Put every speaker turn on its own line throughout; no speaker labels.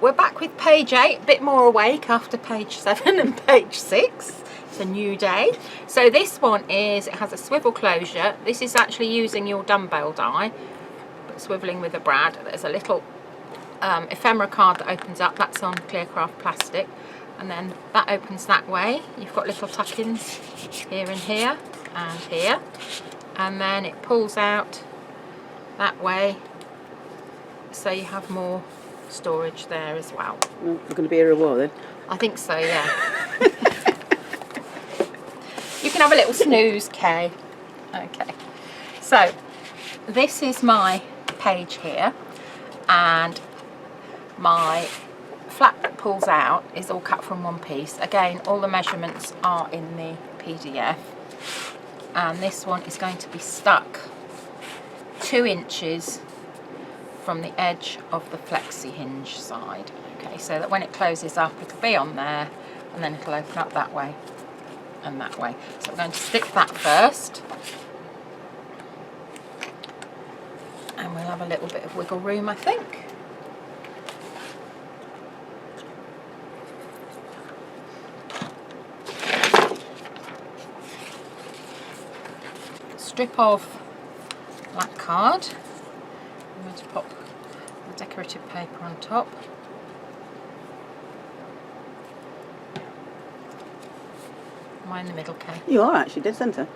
We're back with page 8, a bit more awake after page 7 and page 6. It's a new day. So this one it has a swivel closure. This is actually using your dumbbell die, but swivelling with a brad. There's a little ephemera card that opens up. That's on CoolKatzCraft plastic. And then that opens that way. You've got little tuck-ins here and here and here. And then it pulls out that way, so you have more storage there as well.
Well, we're going to be here a while then.
I think so, yeah. You can have a little snooze, Kay. Okay. So this is my page here, and my flap that pulls out is all cut from one piece. Again, all the measurements are in the PDF, and this one is going to be stuck 2 inches from the edge of the flexi hinge side. Okay, so that when it closes up, it'll be on there, and then it'll open up that way and that way. So I'm going to stick that first, and we'll have a little bit of wiggle room, I think. Strip of black card. I'm going to pop the decorative paper on top. Am I in the middle, Kay?
You are actually dead centre.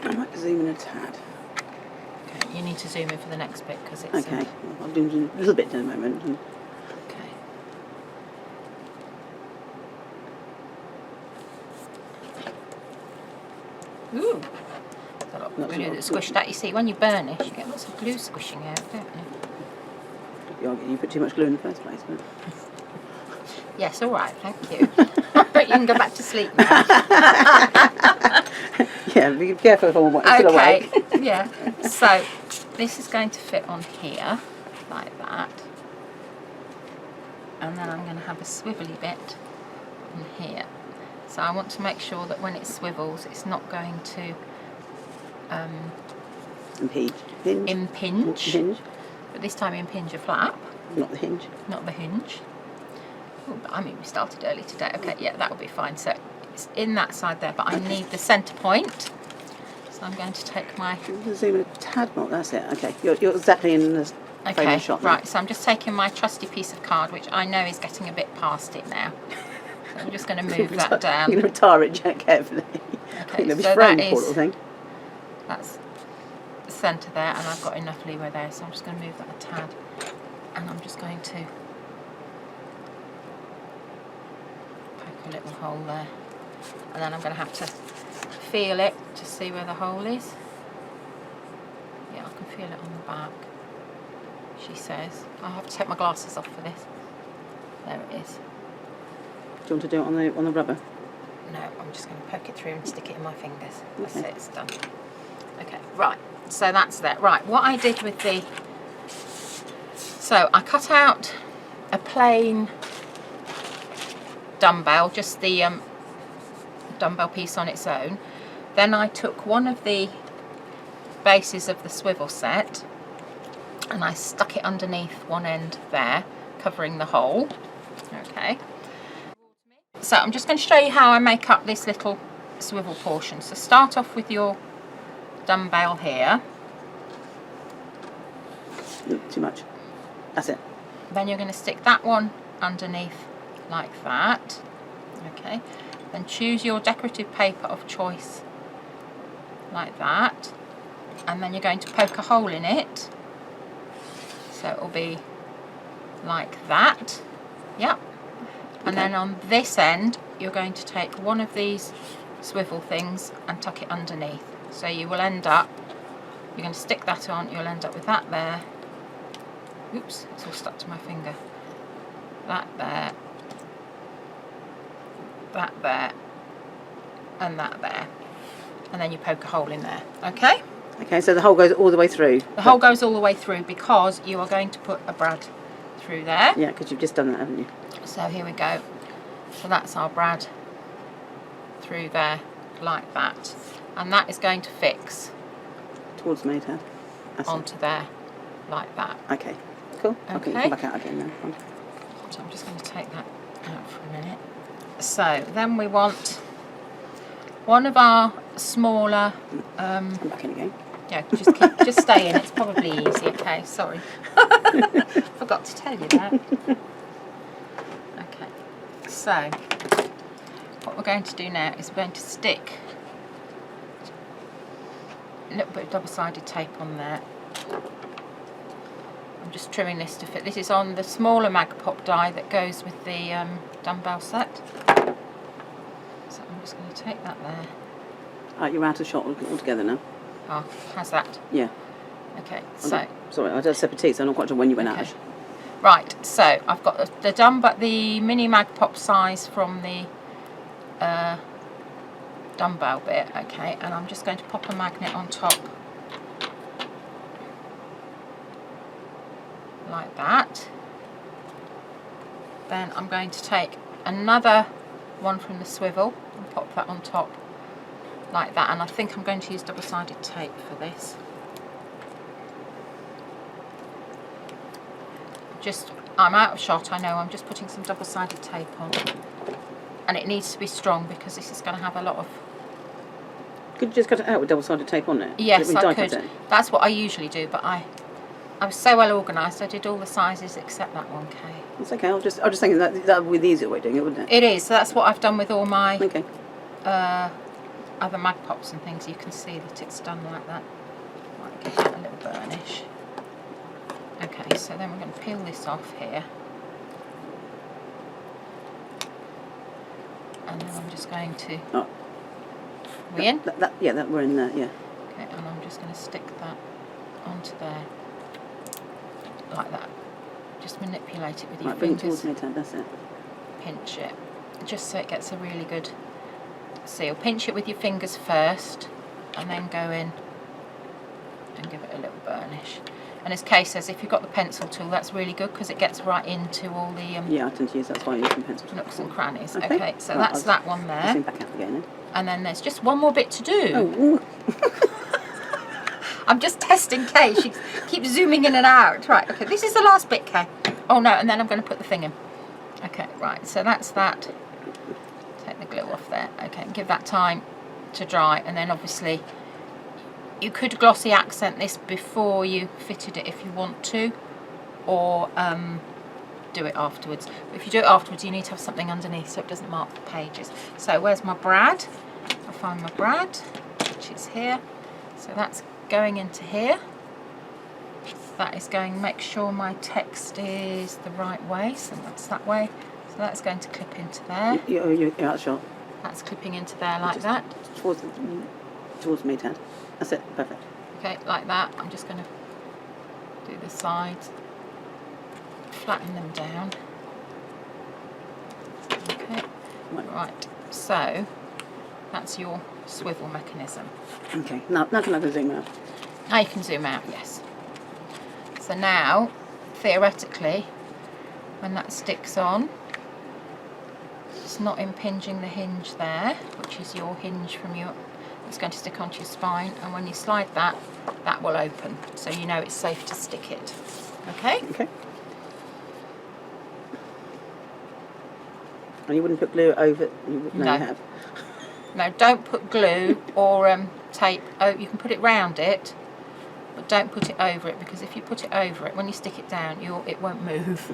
I might zoom in a tad.
Okay, you need to zoom in for the next bit because it's...
Okay, well, I'll do a little bit in a moment.
Okay. Ooh! There's a lot of glue that's squished out. You see, when you burnish, you get lots of glue squishing out, don't you?
You put too much glue in the first place, don't you?
Yes, all right, thank you. But you can go back to sleep now.
Yeah, be careful if I'm still awake.
Okay, yeah. So this is going to fit on here, like that. And then I'm going to have a swivelly bit on here. So I want to make sure that when it swivels, it's not going to impinge. But this time impinge a flap.
Not the hinge.
Not the hinge. Oh, I mean, we started early today. Okay, yeah, that will be fine. So it's in that side there, but I need the centre point. So I'm going to take my...
Zoom in a tad more, that's it. Okay, you're exactly in the
okay,
shot now.
Right, so I'm just taking my trusty piece of card, which I know is getting a bit past it now. So I'm just going to move that down.
You're going to retire it, Jack, carefully.
Okay,
so
that is... That's the centre there, and I've got enough leeway there, so I'm just going to move that a tad. And I'm just going to poke a little hole there, and then I'm going to have to feel it to see where the hole is. Yeah, I can feel it on the back, she says. I'll have to take my glasses off for this. There it is.
Do you want to do it on the rubber?
No, I'm just going to poke it through and stick it in my fingers. That's
Okay.
it, it's done. Okay, right, so that's that. Right, what I did with the... So I cut out a plain dumbbell, just the dumbbell piece on its own. Then I took one of the bases of the swivel set and I stuck it underneath one end there, covering the hole. Okay. So I'm just going to show you how I make up this little swivel portion. So start off with your dumbbell here.
Too much. That's it.
Then you're going to stick that one underneath like that. Okay. Then choose your decorative paper of choice like that. And then you're going to poke a hole in it. So it will be like that. Yep. And then on this end, you're going to take one of these swivel things and tuck it underneath. So you will end up, you're going to stick that on, you'll end up with that there. Oops, it's all stuck to my finger. That there, and that there. And then you poke a hole in there, okay?
Okay, so the hole goes all the way through.
The hole goes all the way through because you are going to put a brad through there.
Yeah, because you've just done that, haven't you?
So here we go. So that's our brad through there, like that. And that is going to fix
towards me, Ted.
onto there, like that.
Okay. cool. I can
Okay.
come back out again now. Fine.
So I'm just going to take that out for a minute. So then we want one of our smaller.
I'm back in again.
Yeah, just stay in. It's probably easy. Okay, sorry. Forgot to tell you that. Okay. So what we're going to do now is we're going to stick a little bit of double-sided tape on there. I'm just trimming this to fit. This is on the smaller Magpop die that goes with the dumbbell set. So I'm just going to take that there.
You're out of shot altogether now.
Oh, how's that?
Yeah.
Okay, so...
Sorry, I did separate tea, so I'm not quite sure when you went
okay.
out.
Right, so I've got the mini Magpop size from the dumbbell bit, okay, and I'm just going to pop a magnet on top like that. Then I'm going to take another one from the swivel and pop that on top like that, and I think I'm going to use double-sided tape for this. I'm out of shot, I know, I'm just putting some double-sided tape on, and it needs to be strong because this is going to have a lot of...
Could you just cut it out with double-sided tape on it?
Yes, I could. That's what I usually do, but I was so well organised, I did all the sizes except that one, Kay.
It's okay, I was just thinking that would be the easier way of doing it, wouldn't it?
It is, so that's what I've done with all my
okay.
Other Magpops and things. You can see that it's done like that. Might give it a little burnish. Okay, so then we're going to peel this off here. And then I'm just going to...
Oh.
We in?
That we're in there, yeah.
Okay, and I'm just going to stick that onto there. Like that. Just manipulate it with your
Right, bring it
fingers.
towards me, Ted, that's it.
Pinch it. Just so it gets a really good seal. Pinch it with your fingers first, and then go in and give it a little burnish. And as Kay says, if you've got the pencil tool, that's really good because it gets right into all the
yeah, I tend to use that's why I use some pencil tool.
nooks and crannies.
Okay,
Okay, so
right,
that's that one there.
Back out again, then.
And then there's just one more bit to do.
Oh.
I'm just testing Kay. She keeps zooming in and out. Right, okay, this is the last bit, Kay. Oh no, and then I'm going to put the thing in. Okay, right, so that's that. Take the glue off there. Okay, give that time to dry, and then obviously you could glossy accent this before you fitted it if you want to, or do it afterwards. But if you do it afterwards, you need to have something underneath so it doesn't mark the pages. So where's my brad? I find my brad, which is here. So that's going into here. That is going, make sure my text is the right way, so that's that way. So that's going to clip into there.
You're out of shot.
That's clipping into there like that.
Towards me, Ted. That's it, perfect.
Okay, like that. I'm just going to do the sides, flatten them down. Okay, right. So that's your swivel mechanism.
Okay, now can I zoom out?
Now you can zoom out, yes. So now, theoretically, when that sticks on, it's not impinging the hinge there, which is your hinge from your... It's going to stick onto your spine, and when you slide that, that will open, so you know it's safe to stick it. Okay?
Okay. And you wouldn't put glue over? No, you have.
No, don't put glue or tape. Oh, you can put it round it, but don't put it over it, because if you put it over it, when you stick it down, it won't move.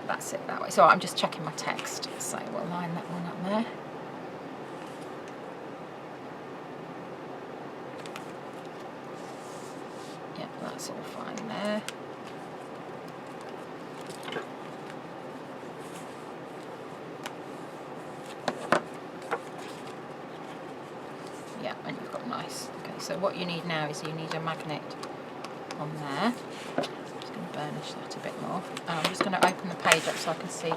That's it that way. So I'm just checking my text, so we'll line that one up there. Yeah, that's all fine there. Yeah, and you've got nice. Okay, so what you need now is you need a magnet on there. Burnish that a bit more, and I'm just going to open the page up so I can see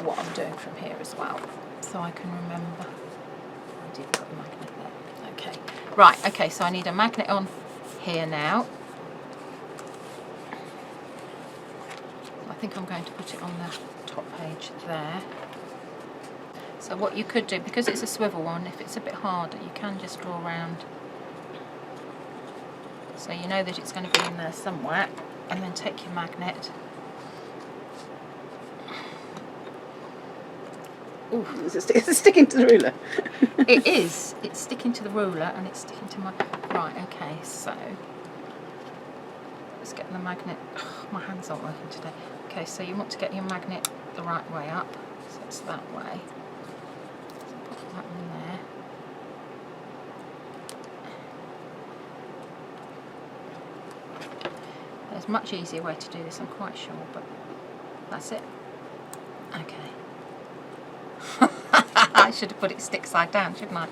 what I'm doing from here as well, so I can remember. I did put a magnet there. Okay, right, okay, so I need a magnet on here now. I think I'm going to put it on the top page there. So what you could do, because it's a swivel one, if it's a bit harder, you can just draw around So you know that it's going to be in there somewhere, and then take your magnet.
Ooh, is it sticking to the ruler?
It is. It's sticking to the ruler and it's sticking to my... Right, okay, so... Let's get the magnet... Oh, my hands aren't working today. Okay, so you want to get your magnet the right way up. So it's that way. So put that in there. There's a much easier way to do this, I'm quite sure, but that's it. Okay. I should have put it stick side down, shouldn't I?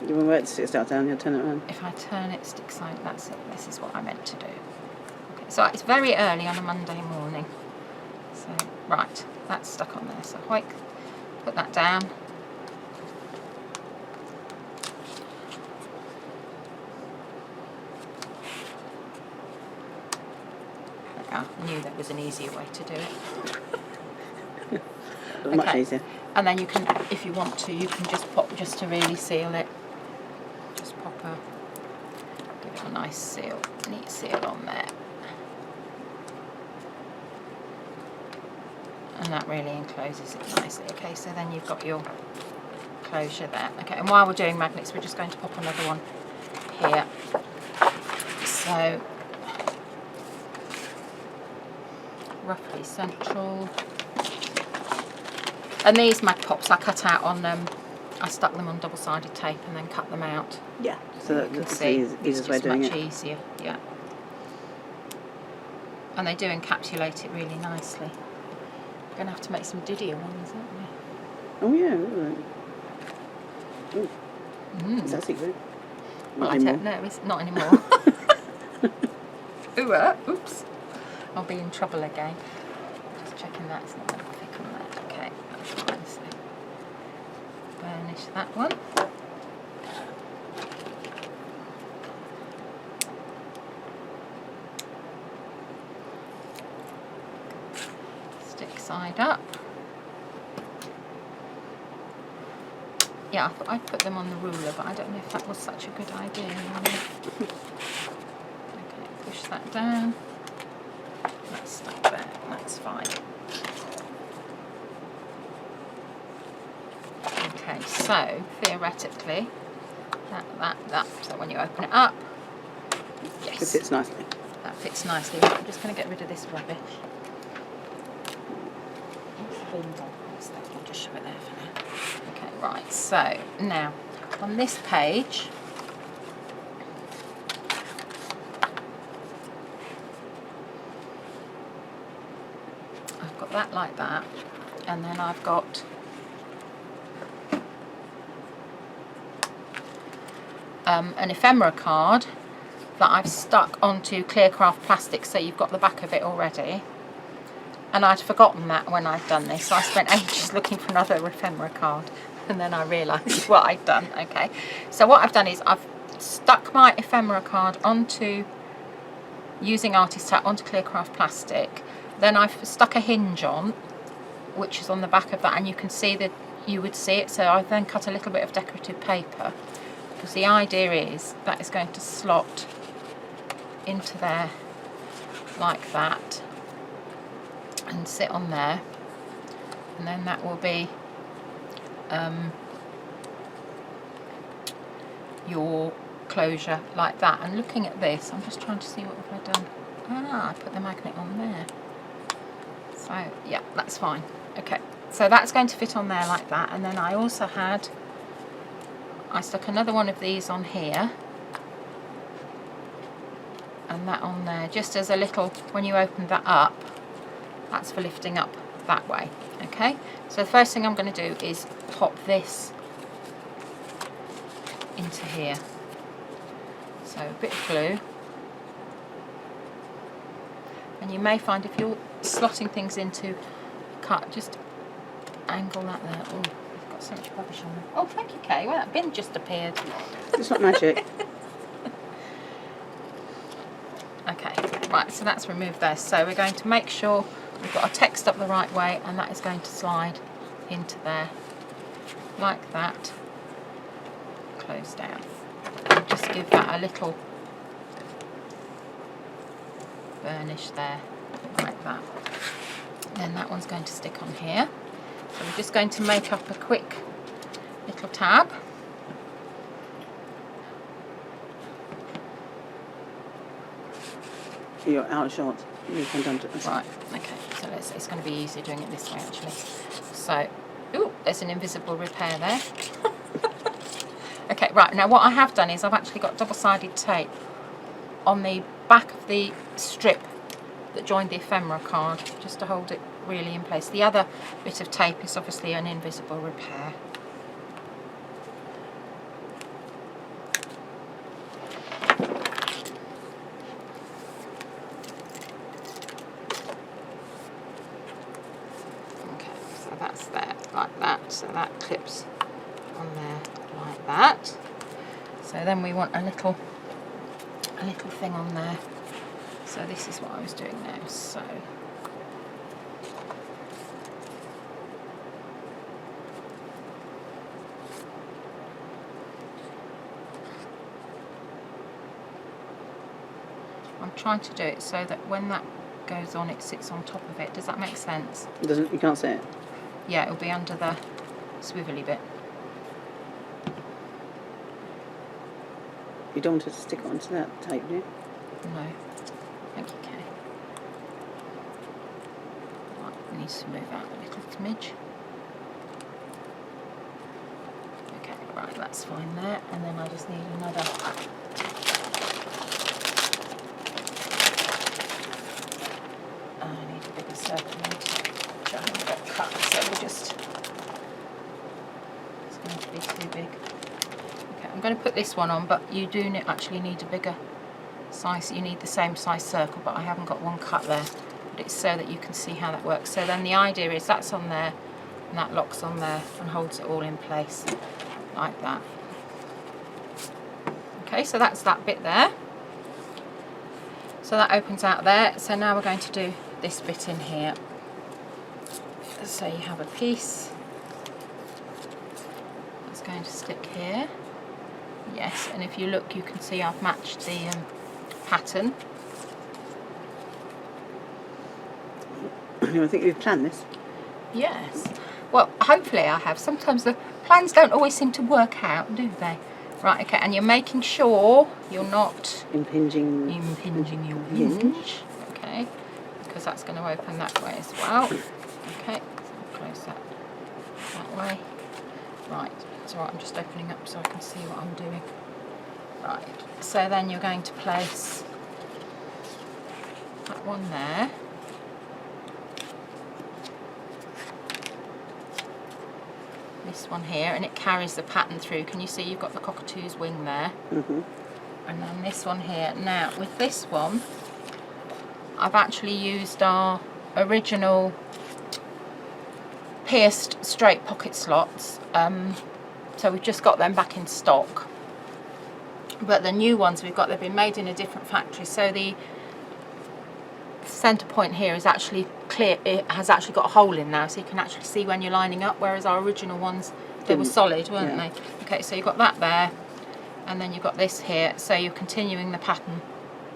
You want to stick it down, you'll turn it around.
If I turn it stick side, that's it. This is what I meant to do. Okay, so it's very early on a Monday morning. So, right, that's stuck on there. So, hoik, put that down. I knew there was an easier way to do it.
Much easier.
And then you can, if you want to, you can just pop, just to really seal it. Just pop give it a nice seal, neat seal on there. And that really encloses it nicely. Okay, so then you've got your closure there. Okay, and while we're doing magnets, we're just going to pop another one here. So, roughly central. And these mag pops I cut out on I stuck them on double-sided tape and then cut them out.
Yeah, so that's the easiest way of doing it.
It's much easier, yeah. And they do encapsulate it really nicely. We're going to have to make some Didier ones, aren't we?
Oh yeah. Ooh. Is that secret?
Well, I don't know, it's not anymore. Oops. I'll be in trouble again. Just checking that it's not going to thick on that. Okay, that's fine. So burnish that one. Stick side up. Yeah, I thought I'd put them on the ruler, but I don't know if that was such a good idea. Okay, push that down. That's stuck there, that's fine. Okay, so theoretically, that, so when you open it up, yes.
It fits nicely.
That fits nicely. Right, I'm just going to get rid of this rubbish. I'll just shove it there for now. Okay, right, so now on this page, I've got that like that, and then I've got an ephemera card that I've stuck onto CoolKatzCraft plastic, so you've got the back of it already. And I'd forgotten that when I'd done this, so I spent ages looking for another ephemera card, and then I realised what I'd done. Okay, so what I've done is I've stuck my ephemera card onto, using artist tack, onto CoolKatzCraft plastic. Then I've stuck a hinge on, which is on the back of that, and you can see that you would see it. So I've then cut a little bit of decorative paper, because the idea is that it's going to slot into there like that and sit on there, and then that will be your closure like that. And looking at this, I'm just trying to see what have I done. I put the magnet on there. So yeah, that's fine. Okay, so that's going to fit on there like that. And then I also I stuck another one of these on here and that on there, just as a little, when you open that up, that's for lifting up that way. Okay, so the first thing I'm going to do is pop this into here. So a bit of glue, and you may find if you're slotting things into cut, just angle that there. Oh, I've got so much rubbish on there. Oh, thank you, Kay. Well, that bin just appeared.
It's not magic.
Okay, right, so that's removed there. So we're going to make sure we've got our text up the right way, and that is going to slide into there like that. Close down. And just give that a little burnish there, like that. Then that one's going to stick on here. So we're just going to make up a quick little tab.
You're out of shot. You can done it.
Right, okay, so it's going to be easier doing it this way actually. So, ooh, there's an invisible repair there. Okay, right, now what I have done is I've actually got double-sided tape on the back of the strip that joined the ephemera card, just to hold it really in place. The other bit of tape is obviously an invisible repair. That's there, like that, so that clips on there like that. So then we want a little thing on there. So this is what I was doing now. So I'm trying to do it so that when that goes on, it sits on top of it. Does that make sense?
Doesn't, you can't see it?
Yeah, it'll be under the swivelly bit.
You don't want to stick it onto that tape, do you?
No. Thank you, Kay. Right, it needs to move out a little smidge. Okay, right, that's fine there. And then I just need another. I need a bigger circle, which I haven't got cut, so we'll just, it's going to be too big. Okay, I'm going to put this one on, but you do actually need a bigger size, you need the same size circle, but I haven't got one cut there, but it's so that you can see how that works. So then the idea is that's on there, and that locks on there and holds it all in place, like that. Okay, so that's that bit there. So that opens out there. So now we're going to do this bit in here. So you have a piece that's going to stick here. Yes, and if you look, you can see I've matched the pattern.
I think you've planned this.
Yes. Well, hopefully I have. Sometimes the plans don't always seem to work out, do they? Right, okay, and you're making sure you're not
impinging
your hinge. Okay, because that's going to open that way as well. Okay, so close that way. Right, it's alright, I'm just opening up so I can see what I'm doing. Right, so then you're going to place that one there. This one here, and it carries the pattern through. Can you see you've got the cockatoo's wing there?
Mm-hmm.
And then this one here. Now with this one, I've actually used our original pierced straight pocket slots. So we've just got them back in stock. But the new ones we've got, they've been made in a different factory. So the centre point here is actually clear, it has actually got a hole in now, so you can actually see when you're lining up, whereas our original ones, they were solid, weren't they? Okay, so you've got that there, and then you've got this here, so you're continuing the pattern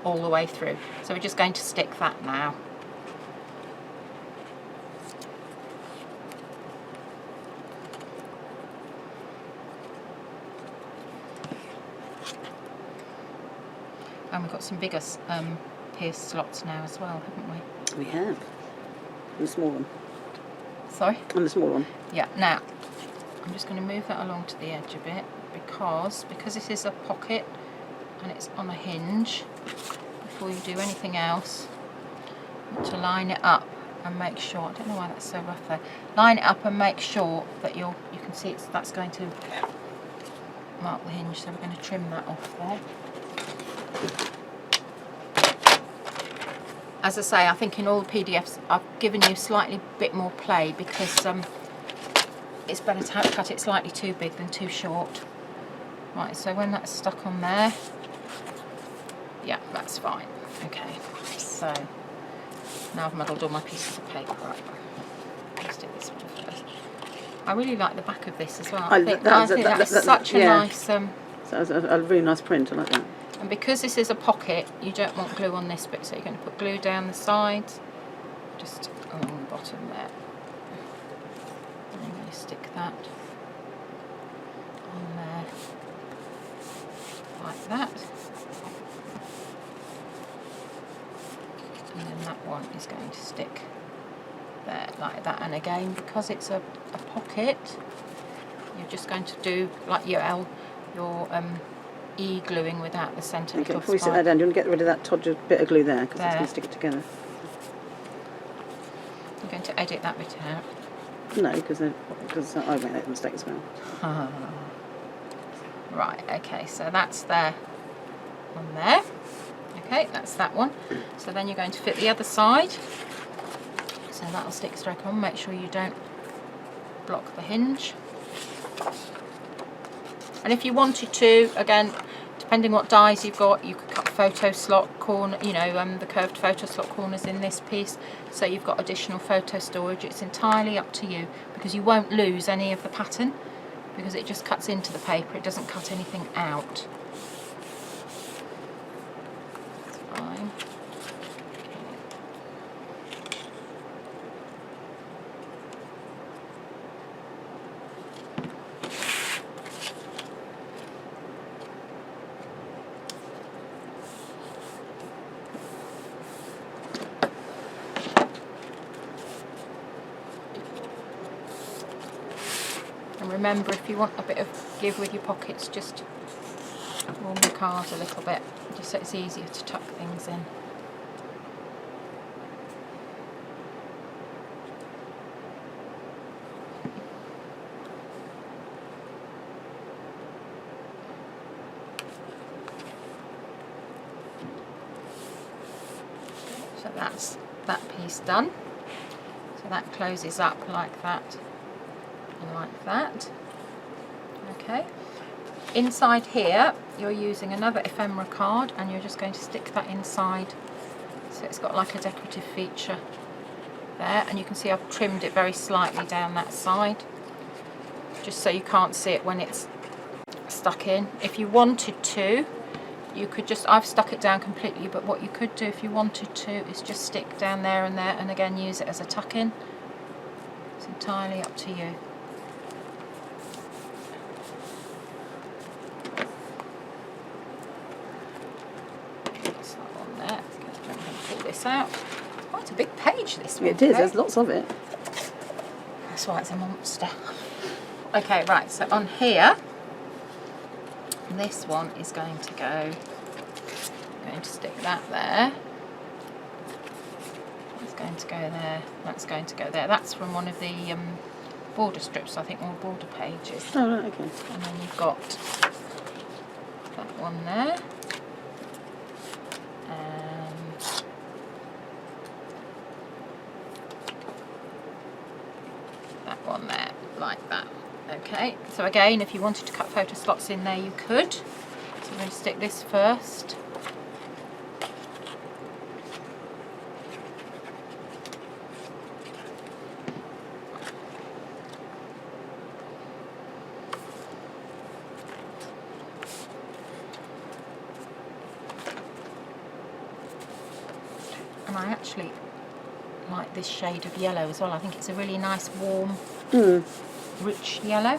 all the way through. So we're just going to stick that now. And we've got some bigger pierced slots now as well, haven't we?
We have. And the small one.
Sorry?
And the small one.
Yeah, now I'm just going to move that along to the edge a bit because this is a pocket and it's on a hinge. Before you do anything else, you want to line it up and make sure, I don't know why that's so rough there, line it up and make sure that you can see that's going to mark the hinge, so we're going to trim that off there. As I say, I think in all the PDFs I've given you slightly bit more play because it's better to cut it slightly too big than too short. Right, so when that's stuck on there, yeah, that's fine. Okay, so now I've muddled all my pieces of paper up. Let's do this one first. I really like the back of this as well. I think that's such a nice...
so it's a really nice print, I like that.
And because this is a pocket, you don't want glue on this bit, so you're going to put glue down the sides, just along the bottom there. And you're going to stick that on there, like that. And then that one is going to stick there, like that. And again, because it's a pocket, you're just going to do like your E-gluing without the centre.
Okay, before we sit that down, do you want to get rid of that todger bit of glue there, because it's going to stick it together?
I'm going to edit that bit out.
No, because I made that mistake as well.
Right, okay, so that's there on there. Okay, that's that one. So then you're going to fit the other side. So that'll stick straight on. Make sure you don't block the hinge. And if you wanted to, again, depending what dies you've got, you could cut photo slot corner, you know, the curved photo slot corners in this piece, so you've got additional photo storage. It's entirely up to you, because you won't lose any of the pattern, because it just cuts into the paper, it doesn't cut anything out. That's fine. And remember, if you want a bit of give with your pockets, just warm the card a little bit, just so it's easier to tuck things in. So that's that piece done. So that closes up like that. Like that. Okay, inside here you're using another ephemera card, and you're just going to stick that inside, so it's got like a decorative feature there. And you can see I've trimmed it very slightly down that side, just so you can't see it when it's stuck in. If you wanted to, you could just, I've stuck it down completely, but what you could do if you wanted to is just stick down there, and again use it as a tuck in. It's entirely up to you. Out. Quite a big page, this one.
It is, there's lots of it.
That's why it's a monster. Okay, right, so on here, this one is going to go, I'm going to stick that there. That's going to go there, that's going to go there. That's from one of the border strips, I think, or border pages.
Oh, right, okay.
And then you've got that one there. One there, like that. Okay, so again, if you wanted to cut photo slots in there, you could. So I'm going to stick this first. And I actually like this shade of yellow as well. I think it's a really nice warm rich yellow.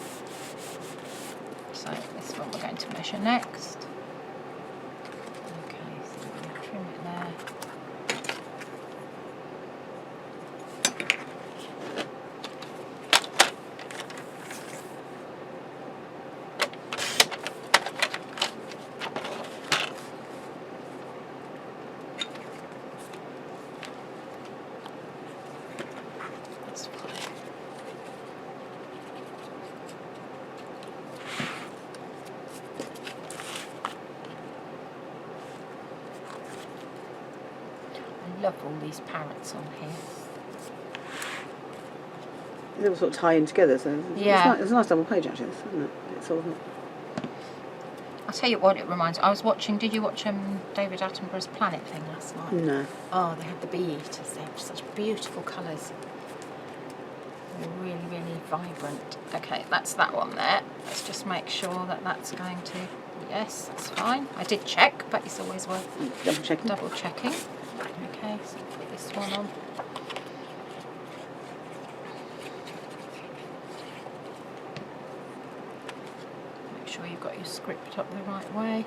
So this one we're going to measure next. Okay, so I'm going to trim it there. Love all these parrots on here.
They all sort of tie in together, so
yeah,
it's a nice double page actually, isn't it? It's all.
I'll tell you what it reminds me. I was watching. Did you watch David Attenborough's Planet thing last night?
No.
Oh, they had the bee eaters. They have such beautiful colours. Really, really vibrant. Okay, that's that one there. Let's just make sure that that's going to, yes, that's fine. I did check, but it's always worth double checking. Okay, so put this one on. Make sure you've got your script up the right way.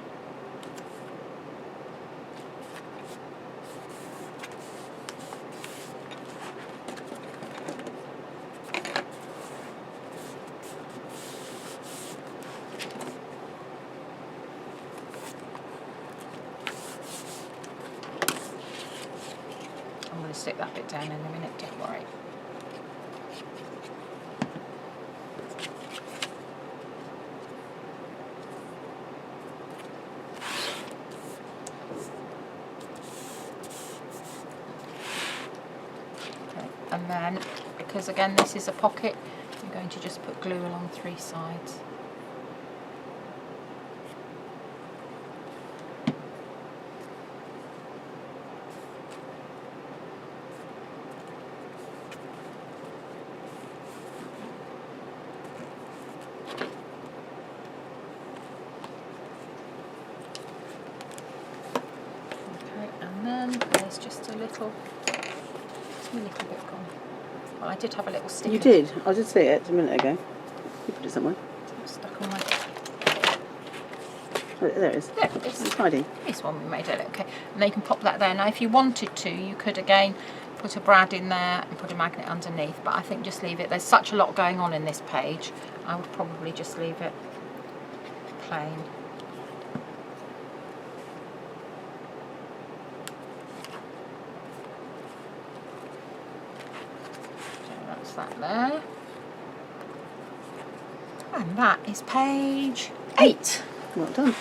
I'm going to stick that bit down in a minute, don't worry. Okay, and then, because again this is a pocket, I'm going to just put glue along 3 sides. There's just a little bit gone. Well, I did have a little sticker.
You did? I did see it a minute ago. You put it somewhere.
It's stuck on my...
Oh, there it is.
Yeah, it's
hiding.
This one we made it, okay. And then you can pop that there. Now if you wanted to, you could again put a brad in there and put a magnet underneath, but I think just leave it. There's such a lot going on in this page. I would probably just leave it plain. That there, and that is page 8.
Well done.